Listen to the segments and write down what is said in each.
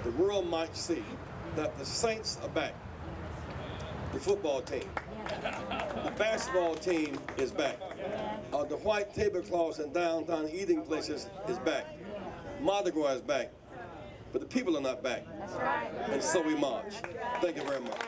the world might see that the Saints are back. The football team. The basketball team is back. The white tablecloths in downtown eating places is back. Mardi Gras is back. But the people are not back. That's right. And so we march. Thank you very much.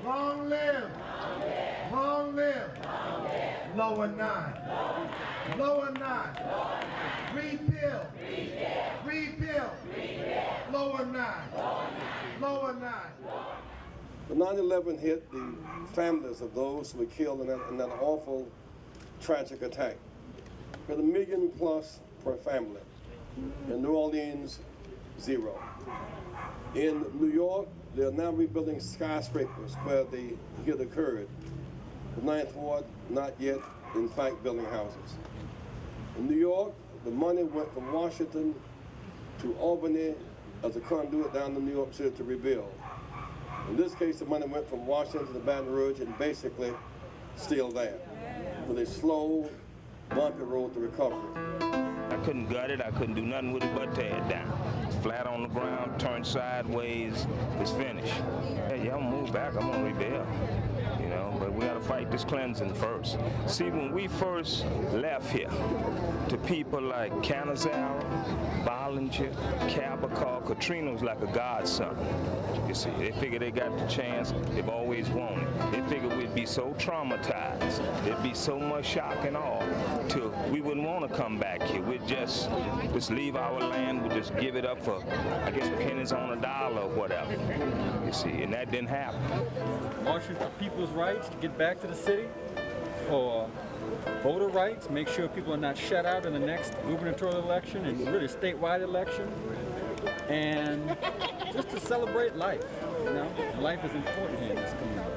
Long live! Long live! Lower 9. Lower 9. Repeal! Repeal! Lower 9. Lower 9. The 9/11 hit the families of those who were killed in that awful, tragic attack. For the $1 million plus per family. In New Orleans, 0. In New York, they are now rebuilding skyscrapers where the hit occurred. The Ninth Ward, not yet, in fact, building houses. In New York, the money went from Washington to Albany as a conduit down to New York City to rebuild. In this case, the money went from Washington to Baton Rouge and basically still there. With a slow, bumpy road to recovery. I couldn't gut it, I couldn't do nothing with it but tear it down. It's flat on the ground, turned sideways, it's finished. Yeah, I'm gonna move back, I'm gonna rebuild. You know, but we gotta fight this cleansing first. See, when we first left here, to people like Canizaro, Bollinger, Cabacol, Katrina was like a godson. You see, they figured they got the chance they've always wanted. They figured we'd be so traumatized, there'd be so much shock and awe, till we wouldn't want to come back here. We'd just leave our land, we'd just give it up for, I guess, pennies on a dollar or whatever. You see, and that didn't happen. Marching for people's rights to get back to the city, for voter rights, make sure people are not shut out in the next gubernatorial election and really statewide election, and just to celebrate life. You know, life is important here in this community.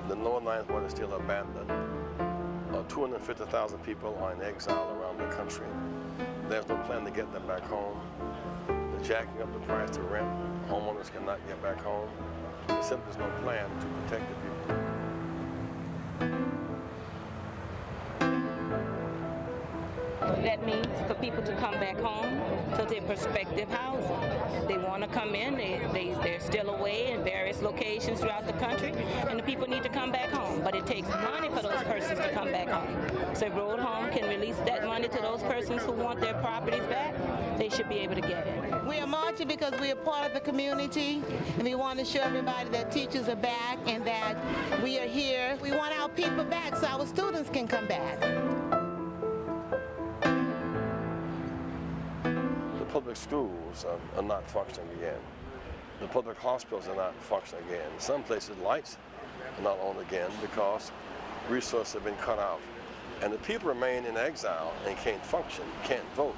The Lower Ninth Ward is still abandoned. 250,000 people are in exile around the country. There's no plan to get them back home. They're jacking up the price to rent. Homeowners cannot get back home. There simply is no plan to protect the people. That means for people to come back home to their prospective housing. They want to come in, they're still away in various locations throughout the country, and the people need to come back home. But it takes money for those persons to come back home. So if Road Home can release that money to those persons who want their properties back, they should be able to get it. We are marching because we are part of the community, and we want to show everybody that teachers are back and that we are here. We want our people back so our students can come back. The public schools are not functioning again. The public hospitals are not functioning again. In some places, lights are not on again because resources have been cut off. And the people remain in exile and can't function, can't vote.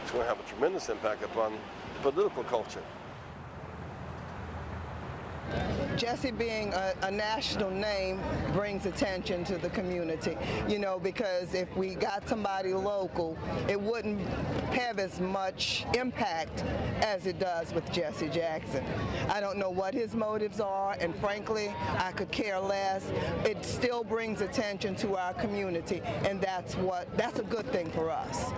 It's going to have a tremendous impact upon the political culture. Jesse being a national name brings attention to the community, you know, because if we got somebody local, it wouldn't have as much impact as it does with Jesse Jackson. I don't know what his motives are, and frankly, I could care less. It still brings attention to our community, and that's a good thing for us.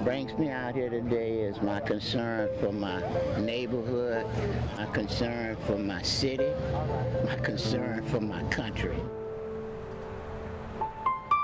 Brings me out here today is my concern for my neighborhood, my concern for my city, my concern for my country.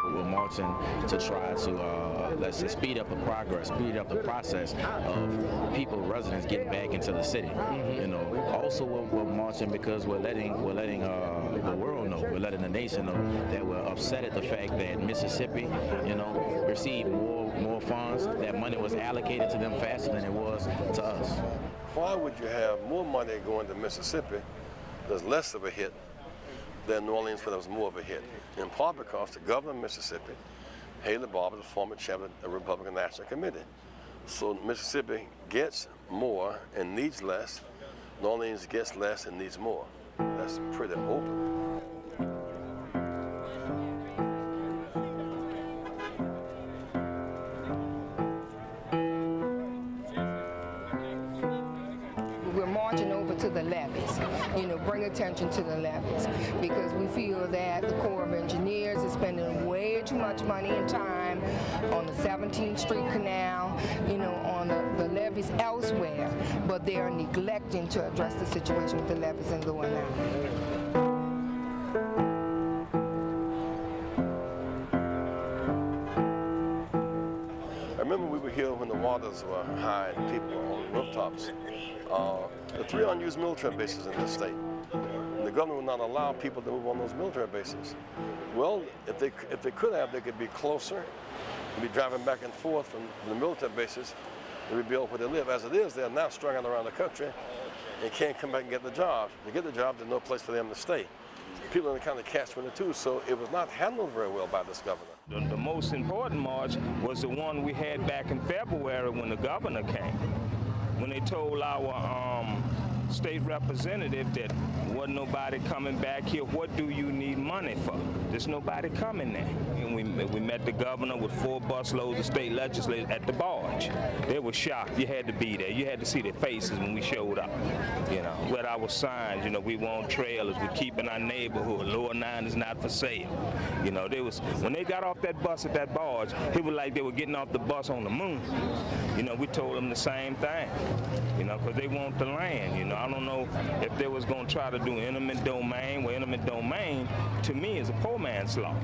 We're marching to try to, let's say, speed up the progress, speed up the process of people, residents getting back into the city. You know, also we're marching because we're letting the world know, we're letting the nation know that we're upset at the fact that Mississippi, you know, received more funds. That money was allocated to them faster than it was to us. Why would you have more money going to Mississippi that's less of a hit than New Orleans where there was more of a hit? In part because the governor of Mississippi, Haley Barbour, is the former chairman of the Republican National Committee. So Mississippi gets more and needs less. New Orleans gets less and needs more. That's pretty open. We're marching over to the levees, you know, bring attention to the levees, because we feel that the Corps of Engineers is spending way too much money and time on the 17th Street Canal, you know, on the levees elsewhere, but they are neglecting to address the situation with the levees in Lower Nine. I remember we were here when the waters were high and people were on rooftops. There are 3 unused military bases in this state. And the government would not allow people to move on those military bases. Well, if they could have, they could be closer and be driving back and forth from the military bases and rebuild where they live. As it is, they're now strung out around the country and can't come back and get the job. To get the job, there's no place for them to stay. People in the kind of catch-22, so it was not handled very well by this governor. The most important march was the one we had back in February when the governor came. When they told our state representative that wasn't nobody coming back here, what do you need money for? There's nobody coming there. And we met the governor with 4 busloads of state legislators at the barge. They were shocked. You had to be there. You had to see their faces when we showed up. You know, with our signs, you know, we want trailers, we're keeping our neighborhood. Lower 9 is not for sale. You know, when they got off that bus at that barge, it was like they were getting off the bus on the moon. You know, we told them the same thing, you know, because they want the land, you know. I don't know if they was going to try to do eminent domain. Well, eminent domain, to me, is a poor man's law.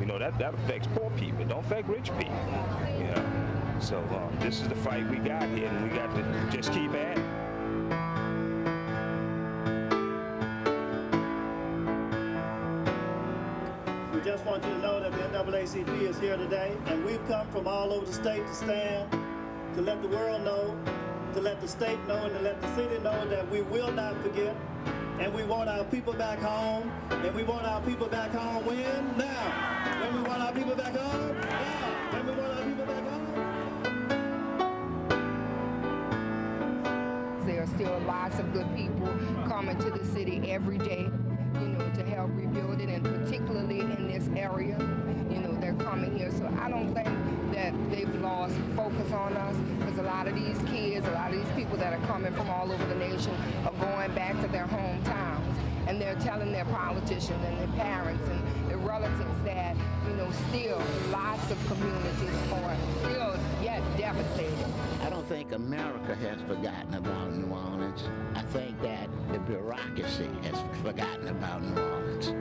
You know, that affects poor people. It don't affect rich people, you know. So this is the fight we got here, and we got to just keep at it. We just want you to know that the NAACP is here today, and we've come from all over the state to stand, to let the world know, to let the state know, and to let the city know that we will not forget, and we want our people back home, and we want our people back home when? Now. When we want our people back home? Now. When we want our people back home? There are still lots of good people coming to the city every day, you know, to help rebuild it, and particularly in this area, you know, they're coming here. So I don't think that they've lost focus on us, because a lot of these kids, a lot of these people that are coming from all over the nation are going back to their hometowns, and they're telling their politicians and their parents and their relatives that, you know, still lots of communities are still yet devastated. I don't think America has forgotten about New Orleans. I think that the bureaucracy has forgotten about New Orleans.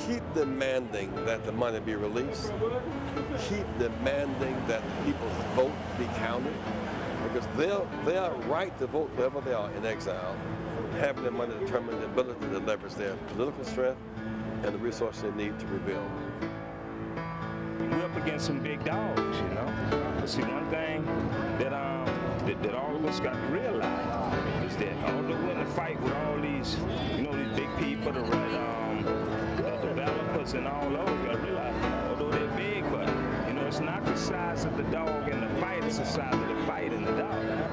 Keep demanding that the money be released. Keep demanding that people's vote be counted, because they are right to vote wherever they are in exile, having their money determine the ability to leverage their political strength and the resources they need to rebuild. We're up against some big dogs, you know. But see, one thing that that all of us got to realize is that although we're in a fight with all these, you know, these big people, the developers and all those, you got to realize, although they're big, but, you know, it's not the size of the dog in the fight, it's the size of the fight in the dog.